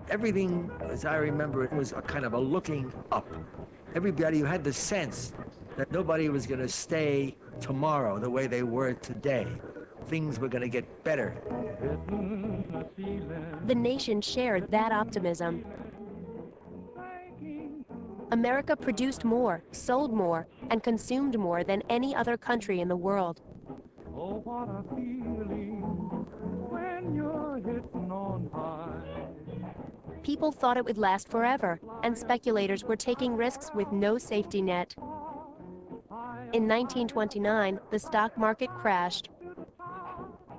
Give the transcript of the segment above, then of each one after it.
Everything, as I remember, it was a kind of a looking up. Everybody had the sense that nobody was going to stay tomorrow the way they were today. Things were going to get better. The nation shared that optimism. America produced more, sold more, and consumed more than any other country in the world. Oh, what a feeling when you're hitting on high. People thought it would last forever, and speculators were taking risks with no safety net. In 1929, the stock market crashed.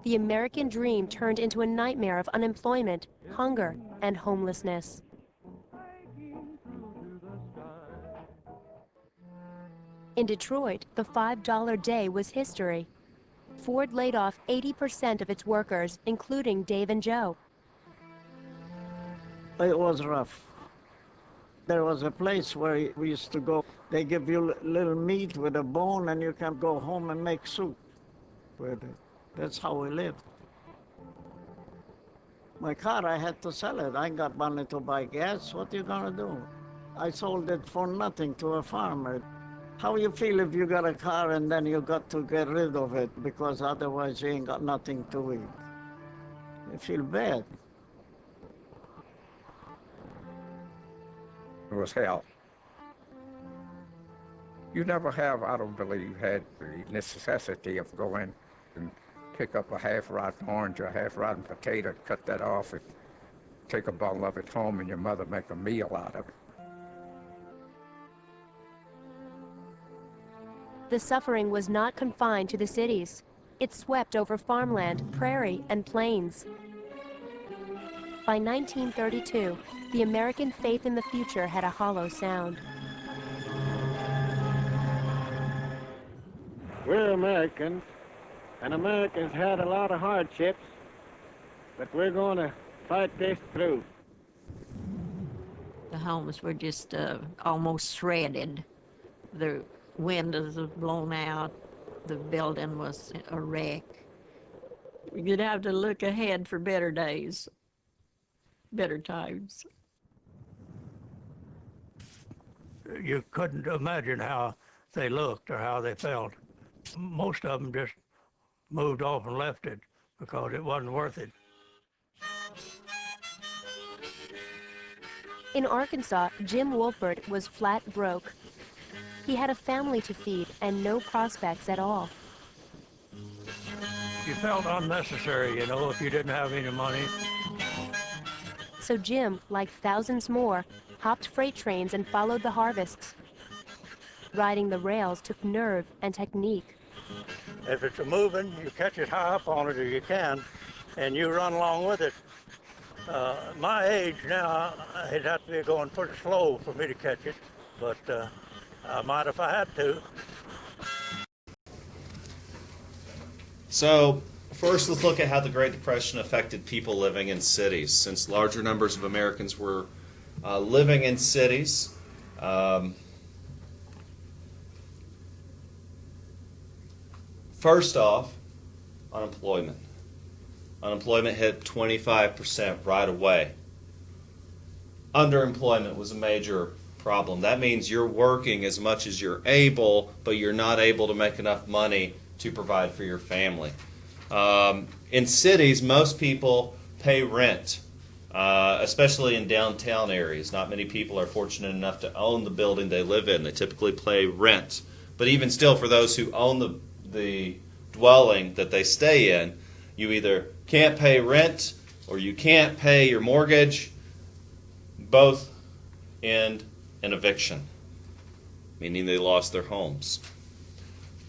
The American dream turned into a nightmare of unemployment, hunger, and homelessness. In Detroit, the $5 day was history. Ford laid off 80% of its workers, including Dave and Joe. It was rough. There was a place where we used to go. They give you little meat with a bone, and you can go home and make soup with it. That's how we lived. My car, I had to sell it. I ain't got money to buy gas. What you gonna do? I sold it for nothing to a farmer. How you feel if you got a car and then you got to get rid of it because otherwise you ain't got nothing to eat? You feel bad. It was hell. You never have, I don't believe, had the necessity of going and pick up a half-rotten orange or a half-rotten potato, cut that off, and take a bottle of it home, and your mother make a meal out of it. The suffering was not confined to the cities. It swept over farmland, prairie, and plains. By 1932, the American faith in the future had a hollow sound. We're Americans, and Americans had a lot of hardships, but we're going to fight this through. The homes were just almost shredded. The windows were blown out. The building was a wreck. You'd have to look ahead for better days, better times. You couldn't imagine how they looked or how they felt. Most of them just moved off and left it because it wasn't worth it. In Arkansas, Jim Wolford was flat broke. He had a family to feed and no prospects at all. You felt unnecessary, if you didn't have any money. So Jim, like thousands more, hopped freight trains and followed the harvests. Riding the rails took nerve and technique. If it's a moving, you catch it high up on it as you can, and you run along with it. My age now, it'd have to be going pretty slow for me to catch it, but I might if I had to. So, first let's look at how the Great Depression affected people living in cities. Since larger numbers of Americans were living in cities, first off, unemployment. Unemployment hit 25% right away. Underemployment was a major problem. That means you're working as much as you're able, but you're not able to make enough money to provide for your family. In cities, most people pay rent, especially in downtown areas. Not many people are fortunate enough to own the building they live in. They typically pay rent. But even still, for those who own the dwelling that they stay in, you either can't pay rent or you can't pay your mortgage. Both end in eviction, meaning they lost their homes.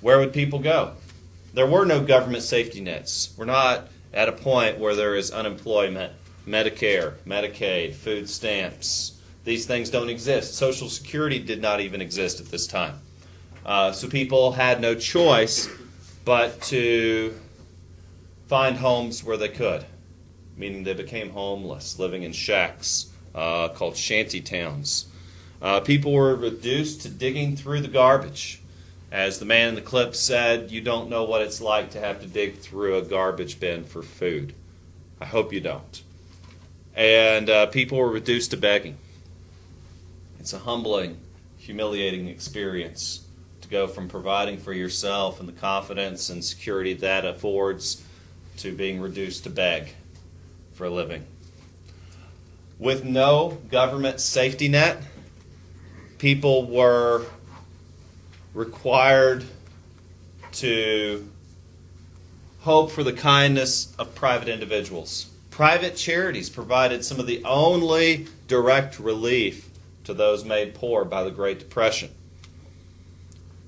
Where would people go? There were no government safety nets. We're not at a point where there is unemployment, Medicare, Medicaid, food stamps. These things don't exist. Social Security did not even exist at this time. So people had no choice but to find homes where they could, meaning they became homeless, living in shacks called shanty towns. People were reduced to digging through the garbage. As the man in the clip said, you don't know what it's like to have to dig through a garbage bin for food. I hope you don't. and people were reduced to begging. It's a humbling, humiliating experience to go from providing for yourself and the confidence and security that affords to being reduced to beg for a living. With no government safety net, people were required to hope for the kindness of private individuals. Private charities provided some of the only direct relief to those made poor by the Great Depression.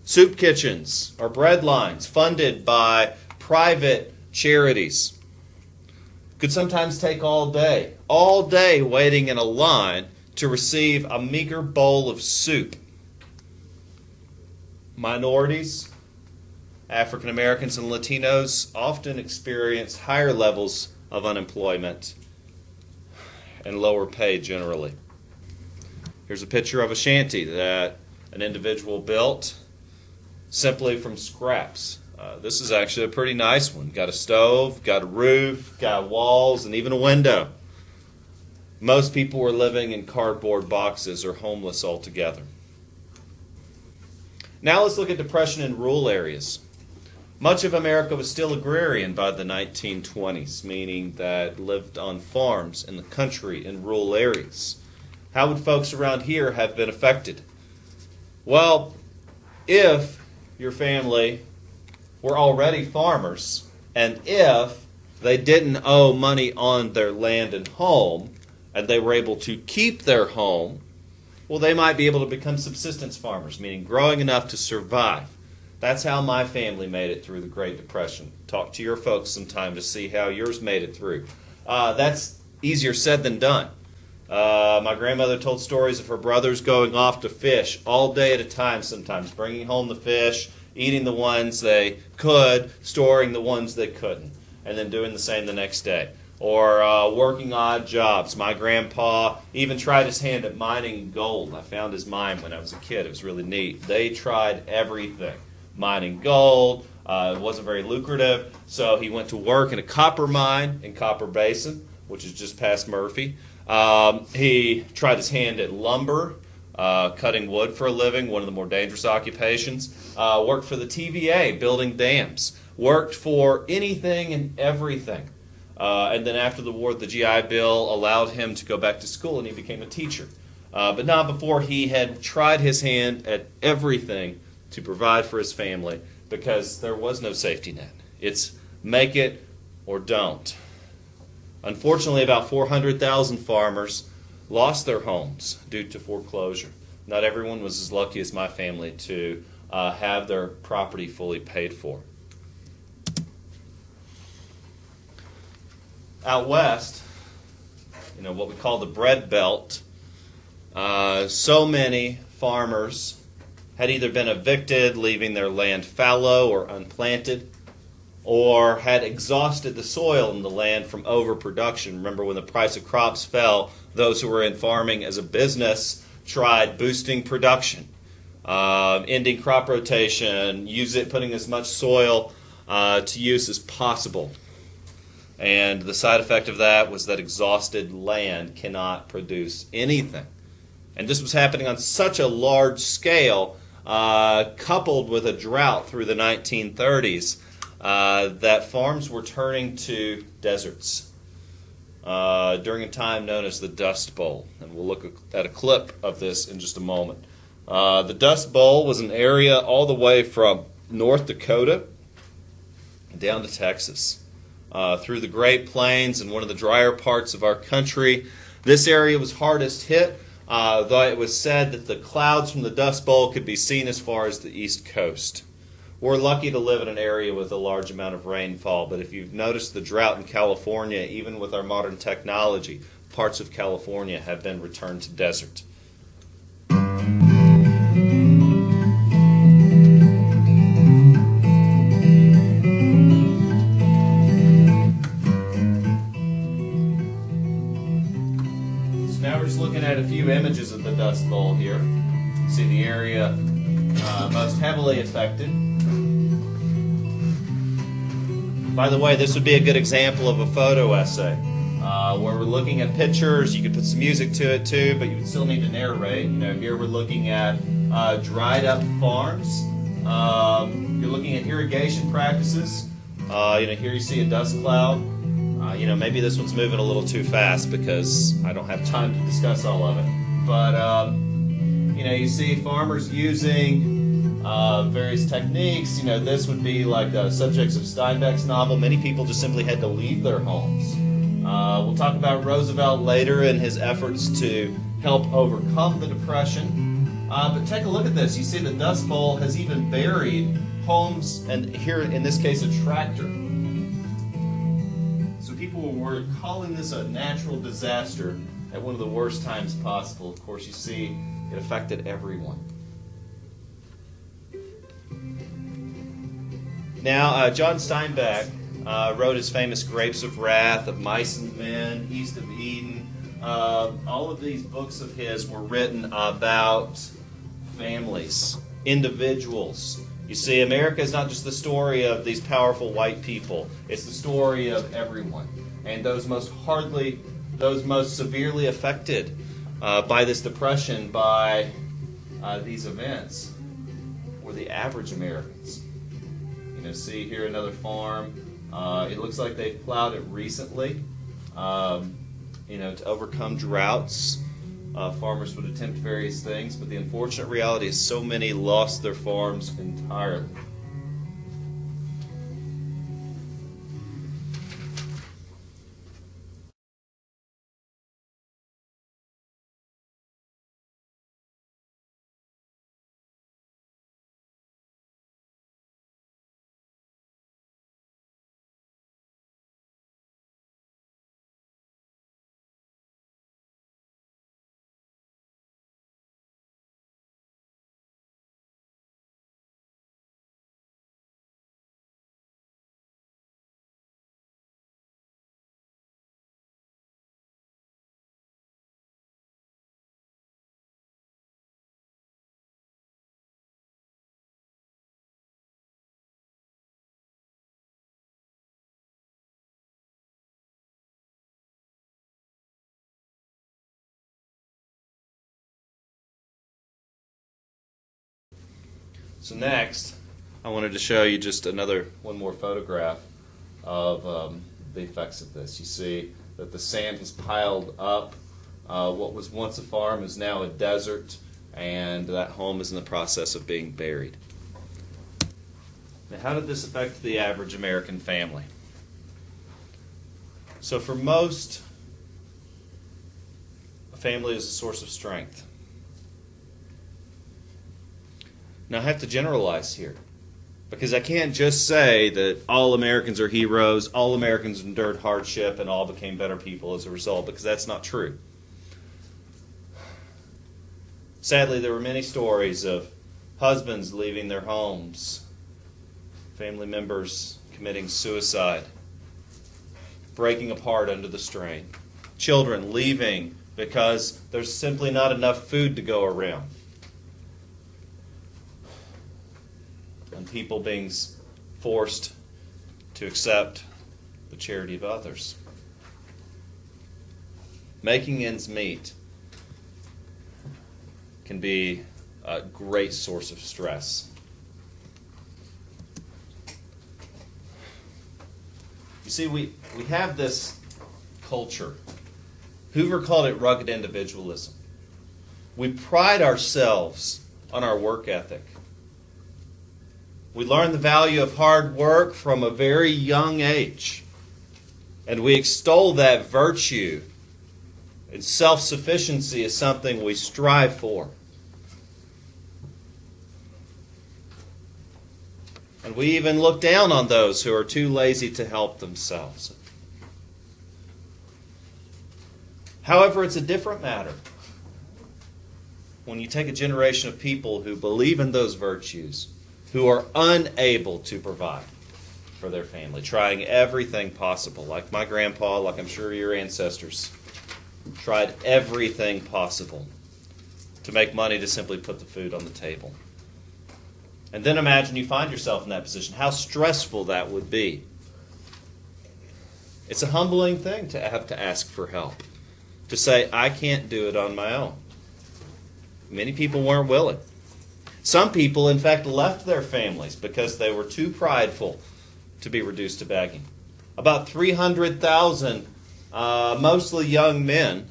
Soup kitchens or bread lines funded by private charities could sometimes take all day waiting in a line to receive a meager bowl of soup. Minorities, African Americans and Latinos often experience higher levels of unemployment and lower pay generally. Here's a picture of a shanty that an individual built simply from scraps. This is actually a pretty nice one. Got a stove, got a roof, got walls, and even a window. Most people were living in cardboard boxes or homeless altogether. Now let's look at depression in rural areas. Much of America was still agrarian by the 1920s, meaning that lived on farms in the country in rural areas. How would folks around here have been affected? Well, if your family were already farmers, and if they didn't owe money on their land and home, and they were able to keep their home, well, they might be able to become subsistence farmers, meaning growing enough to survive. That's how my family made it through the Great Depression. Talk to your folks sometime to see how yours made it through. That's easier said than done. My grandmother told stories of her brothers going off to fish all day at a time sometimes, bringing home the fish, eating the ones they could, storing the ones they couldn't, and then doing the same the next day. Or working odd jobs. My grandpa even tried his hand at mining gold. I found his mine when I was a kid. It was really neat. They tried everything. Mining gold. It wasn't very lucrative, so he went to work in a copper mine in Copper Basin, which is just past Murphy. He tried his hand at lumber, cutting wood for a living, one of the more dangerous occupations. Worked for the TVA, building dams. Worked for anything and everything. And then after the war, the GI Bill allowed him to go back to school, and he became a teacher. But not before he had tried his hand at everything to provide for his family, because there was no safety net. It's make it or don't. Unfortunately, about 400,000 farmers lost their homes due to foreclosure. Not everyone was as lucky as my family to have their property fully paid for. Out west, what we call the bread belt, so many farmers had either been evicted, leaving their land fallow or unplanted, or had exhausted the soil in the land from overproduction. Remember, when the price of crops fell, those who were in farming as a business tried boosting production, ending crop rotation, putting as much soil to use as possible. And the side effect of that was that exhausted land cannot produce anything. And this was happening on such a large scale, coupled with a drought through the 1930s, that farms were turning to deserts during a time known as the Dust Bowl. And we'll look at a clip of this in just a moment. The Dust Bowl was an area all the way from North Dakota down to Texas. Through the Great Plains and one of the drier parts of our country. This area was hardest hit, though it was said that the clouds from the Dust Bowl could be seen as far as the East Coast. We're lucky to live in an area with a large amount of rainfall, but if you've noticed the drought in California, even with our modern technology, parts of California have been returned to desert. At a few images of the Dust Bowl here. See the area most heavily affected. By the way, this would be a good example of a photo essay. where we're looking at pictures. You could put some music to it too, but you would still need to narrate. Here we're looking at dried up farms. You're looking at irrigation practices. Here you see a dust cloud. Maybe this one's moving a little too fast because I don't have time to discuss all of it. But, you see farmers using various techniques. This would be like the subjects of Steinbeck's novel. Many people just simply had to leave their homes. We'll talk about Roosevelt later and his efforts to help overcome the Depression. But take a look at this. You see the Dust Bowl has even buried homes, and here in this case a tractor. So people were calling this a natural disaster at one of the worst times possible. Of course, you see it affected everyone. Now, John Steinbeck wrote his famous Grapes of Wrath, Of Mice and Men, East of Eden. All of these books of his were written about families, individuals. You see, America is not just the story of these powerful white people. It's the story of everyone. And those most severely affected by this depression, by these events, were the average Americans. See here another farm. It looks like they've plowed it recently. To overcome droughts, farmers would attempt various things, but the unfortunate reality is so many lost their farms entirely. So next, I wanted to show you just one more photograph of the effects of this. You see that the sand has piled up. What was once a farm is now a desert, and that home is in the process of being buried. Now, how did this affect the average American family? So for most, a family is a source of strength. Now, I have to generalize here, because I can't just say that all Americans are heroes, all Americans endured hardship, and all became better people as a result, because that's not true. Sadly, there were many stories of husbands leaving their homes, family members committing suicide, breaking apart under the strain, children leaving because there's simply not enough food to go around, and people being forced to accept the charity of others. Making ends meet can be a great source of stress. You see, we have this culture. Hoover called it rugged individualism. We pride ourselves on our work ethic. We learn the value of hard work from a very young age. And we extol that virtue. And self-sufficiency is something we strive for. And we even look down on those who are too lazy to help themselves. However, it's a different matter when you take a generation of people who believe in those virtues, who are unable to provide for their family, trying everything possible, like my grandpa, like I'm sure your ancestors, tried everything possible to make money to simply put the food on the table. And then imagine you find yourself in that position, how stressful that would be. It's a humbling thing to have to ask for help, to say, I can't do it on my own. Many people weren't willing. Some people, in fact, left their families because they were too prideful to be reduced to begging. About 300,000, mostly young men,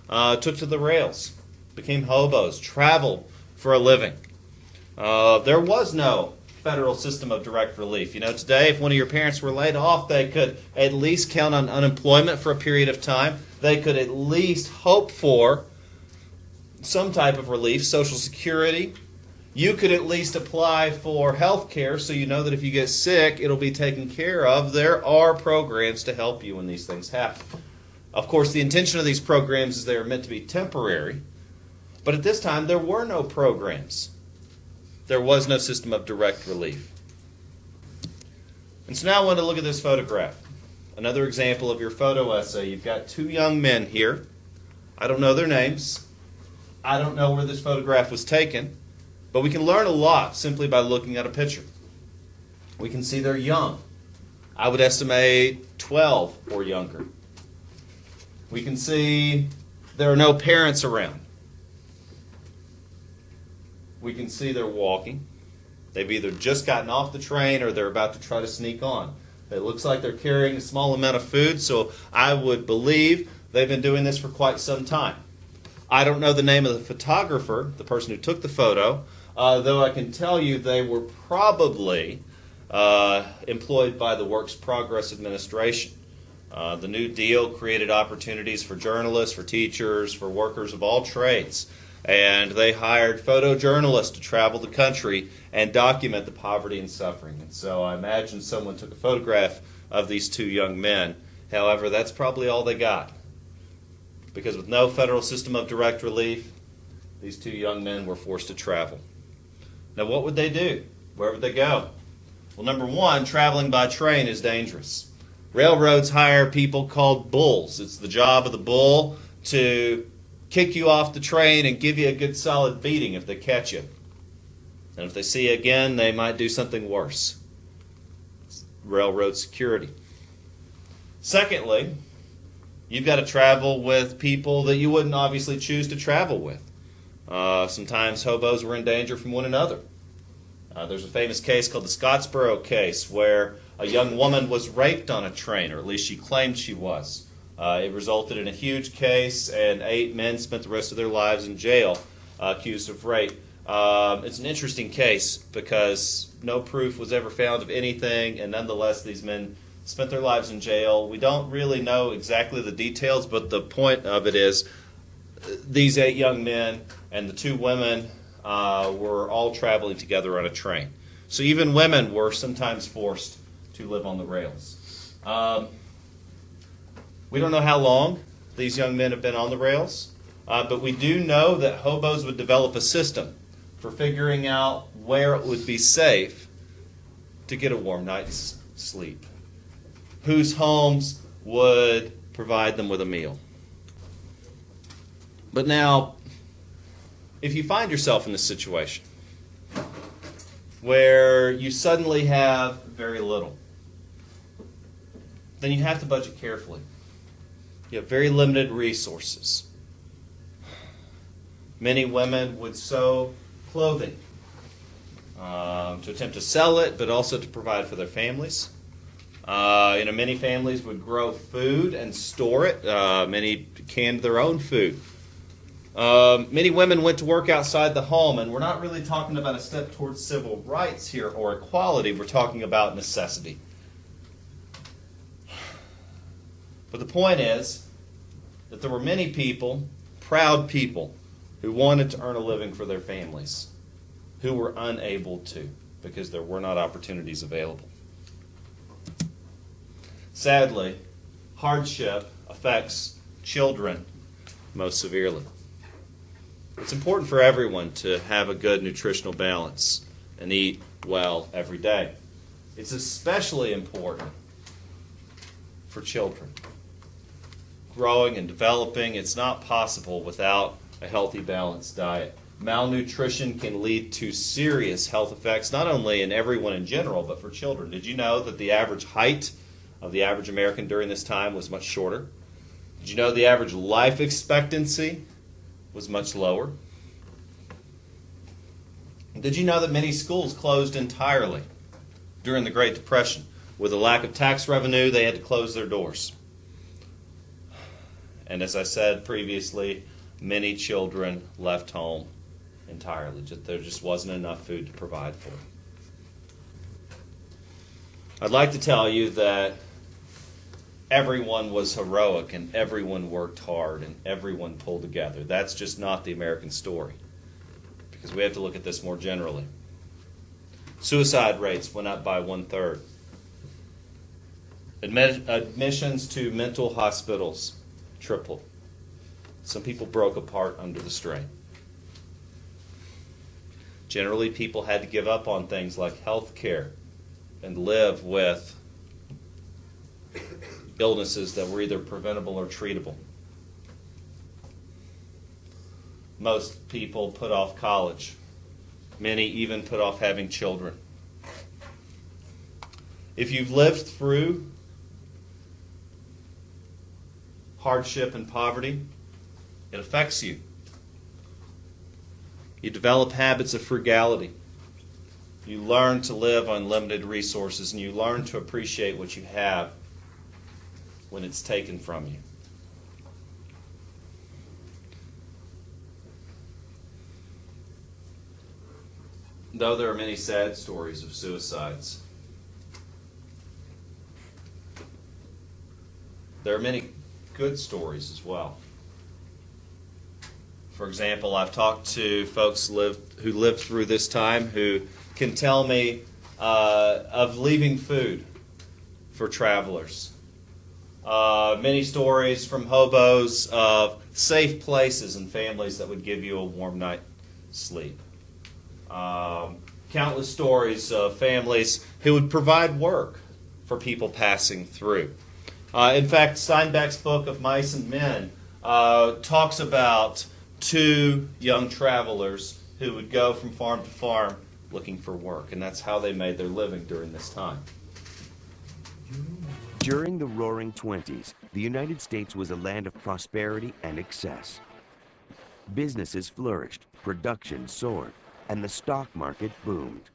took to the rails, became hobos, traveled for a living. There was no federal system of direct relief. You know, today, if one of your parents were laid off, they could at least count on unemployment for a period of time. They could at least hope for some type of relief, Social Security. You could at least apply for health care so you know that if you get sick, it'll be taken care of. There are programs to help you when these things happen. Of course, the intention of these programs is they are meant to be temporary. But at this time, there were no programs. There was no system of direct relief. And so now I want to look at this photograph. Another example of your photo essay. You've got two young men here. I don't know their names. I don't know where this photograph was taken. But we can learn a lot simply by looking at a picture. We can see they're young. I would estimate 12 or younger. We can see there are no parents around. We can see they're walking. They've either just gotten off the train or they're about to try to sneak on. It looks like they're carrying a small amount of food, so I would believe they've been doing this for quite some time. I don't know the name of the photographer, the person who took the photo, though I can tell you they were probably employed by the Works Progress Administration. The New Deal created opportunities for journalists, for teachers, for workers of all trades. And they hired photojournalists to travel the country and document the poverty and suffering. And so I imagine someone took a photograph of these two young men. However, that's probably all they got. Because with no federal system of direct relief, these two young men were forced to travel. Now, what would they do? Where would they go? Well, number one, traveling by train is dangerous. Railroads hire people called bulls. It's the job of the bull to kick you off the train and give you a good solid beating if they catch you. And if they see you again, they might do something worse. It's railroad security. Secondly, you've got to travel with people that you wouldn't obviously choose to travel with. Sometimes hobos were in danger from one another. There's a famous case called the Scottsboro case where a young woman was raped on a train, or at least she claimed she was. It resulted in a huge case, and 8 men spent the rest of their lives in jail accused of rape. It's an interesting case because no proof was ever found of anything, and nonetheless these men spent their lives in jail. We don't really know exactly the details, but the point of it is these 8 young men and the 2 women were all traveling together on a train. So even women were sometimes forced to live on the rails. We don't know how long these young men have been on the rails, but we do know that hobos would develop a system for figuring out where it would be safe to get a warm night's sleep, whose homes would provide them with a meal. But now, if you find yourself in this situation where you suddenly have very little, then you have to budget carefully. You have very limited resources. Many women would sew clothing to attempt to sell it, but also to provide for their families. Many families would grow food and store it. Many canned their own food. Many women went to work outside the home, and we're not really talking about a step towards civil rights here or equality. We're talking about necessity. But the point is that there were many people, proud people, who wanted to earn a living for their families, who were unable to because there were not opportunities available. Sadly, hardship affects children most severely. It's important for everyone to have a good nutritional balance and eat well every day. It's especially important for children. Growing and developing, it's not possible without a healthy, balanced diet. Malnutrition can lead to serious health effects, not only in everyone in general, but for children. Did you know that the average height of the average American during this time was much shorter. Did you know the average life expectancy was much lower? Did you know that many schools closed entirely during the Great Depression? With a lack of tax revenue, they had to close their doors. And as I said previously, many children left home entirely. There just wasn't enough food to provide for them. I'd like to tell you that everyone was heroic and everyone worked hard and everyone pulled together. That's just not the American story, because we have to look at this more generally. Suicide rates went up by 1/3. Admissions to mental hospitals tripled. Some people broke apart under the strain. Generally, people had to give up on things like health care and live with illnesses that were either preventable or treatable. Most people put off college. Many even put off having children. If you've lived through hardship and poverty, it affects you. You develop habits of frugality. You learn to live on limited resources, and you learn to appreciate what you have when it's taken from you. Though there are many sad stories of suicides, there are many good stories as well. For example, I've talked to folks who lived through this time who can tell me of leaving food for travelers. Many stories from hobos of safe places and families that would give you a warm night's sleep. Countless stories of families who would provide work for people passing through. In fact, Steinbeck's book of Mice and Men talks about two young travelers who would go from farm to farm looking for work, and that's how they made their living during this time. During the Roaring '20s, the United States was a land of prosperity and excess. Businesses flourished, production soared, and the stock market boomed.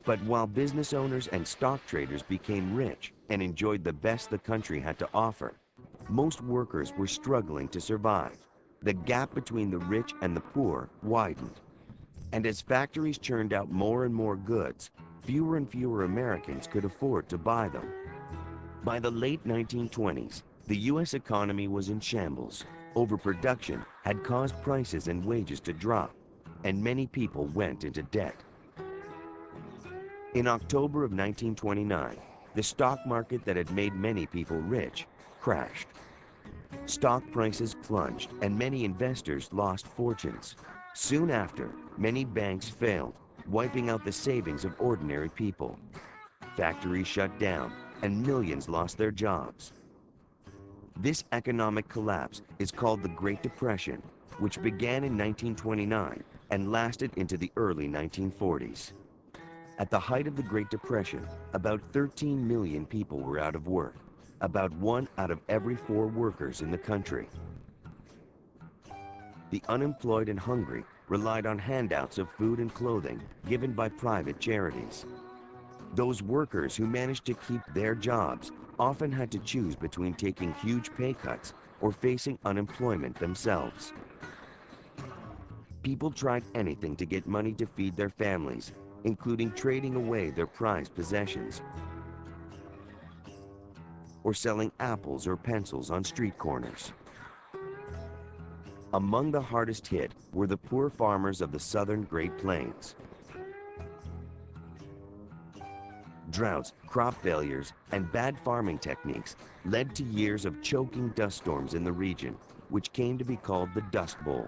But while business owners and stock traders became rich and enjoyed the best the country had to offer, most workers were struggling to survive. The gap between the rich and the poor widened. And as factories churned out more and more goods, fewer and fewer Americans could afford to buy them. By the late 1920s, the U.S. economy was in shambles. Overproduction had caused prices and wages to drop, and many people went into debt. In October of 1929, the stock market that had made many people rich crashed. Stock prices plunged, and many investors lost fortunes. Soon after, many banks failed, wiping out the savings of ordinary people. Factories shut down, and millions lost their jobs. This economic collapse is called the Great Depression, which began in 1929 and lasted into the early 1940s. At the height of the Great Depression, about 13 million people were out of work, about 1 out of every 4 workers in the country. The unemployed and hungry relied on handouts of food and clothing given by private charities. Those workers who managed to keep their jobs often had to choose between taking huge pay cuts or facing unemployment themselves. People tried anything to get money to feed their families, including trading away their prized possessions or selling apples or pencils on street corners. Among the hardest hit were the poor farmers of the southern Great Plains. Droughts, crop failures, and bad farming techniques led to years of choking dust storms in the region, which came to be called the Dust Bowl.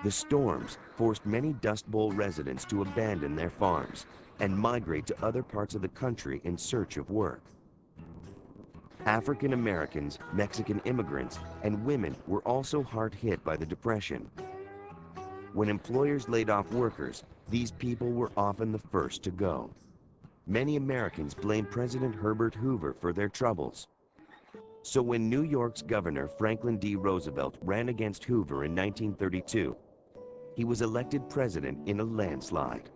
The storms forced many Dust Bowl residents to abandon their farms and migrate to other parts of the country in search of work. African Americans, Mexican immigrants, and women were also hard hit by the Depression. When employers laid off workers, these people were often the first to go. Many Americans blame President Herbert Hoover for their troubles. So when New York's Governor Franklin D. Roosevelt ran against Hoover in 1932, he was elected president in a landslide.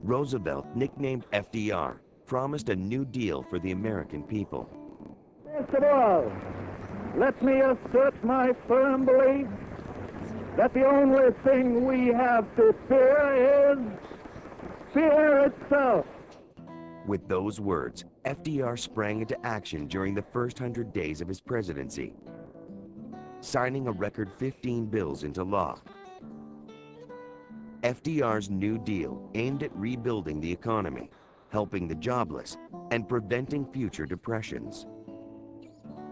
Roosevelt, nicknamed FDR, promised a New Deal for the American people. First of all, let me assert my firm belief that the only thing we have to fear is fear itself. With those words, FDR sprang into action during the first 100 days of his presidency, signing a record 15 bills into law. FDR's New Deal aimed at rebuilding the economy, helping the jobless, and preventing future depressions.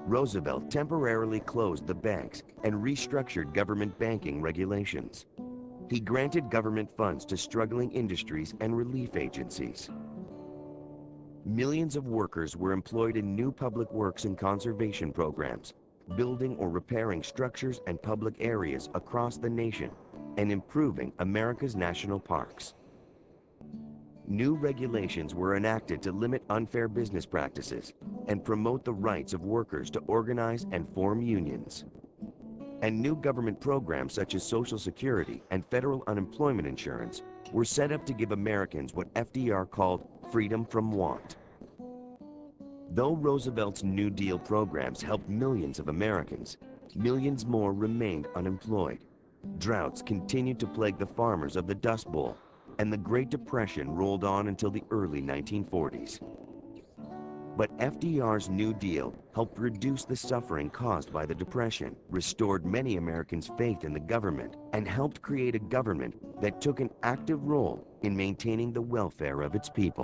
Roosevelt temporarily closed the banks and restructured government banking regulations. He granted government funds to struggling industries and relief agencies. Millions of workers were employed in new public works and conservation programs, building or repairing structures and public areas across the nation, and improving America's national parks. New regulations were enacted to limit unfair business practices and promote the rights of workers to organize and form unions. And new government programs such as Social Security and federal unemployment insurance were set up to give Americans what FDR called freedom from want. Though Roosevelt's New Deal programs helped millions of Americans, millions more remained unemployed. Droughts continued to plague the farmers of the Dust Bowl, and the Great Depression rolled on until the early 1940s. But FDR's New Deal helped reduce the suffering caused by the Depression, restored many Americans' faith in the government, and helped create a government that took an active role in maintaining the welfare of its people.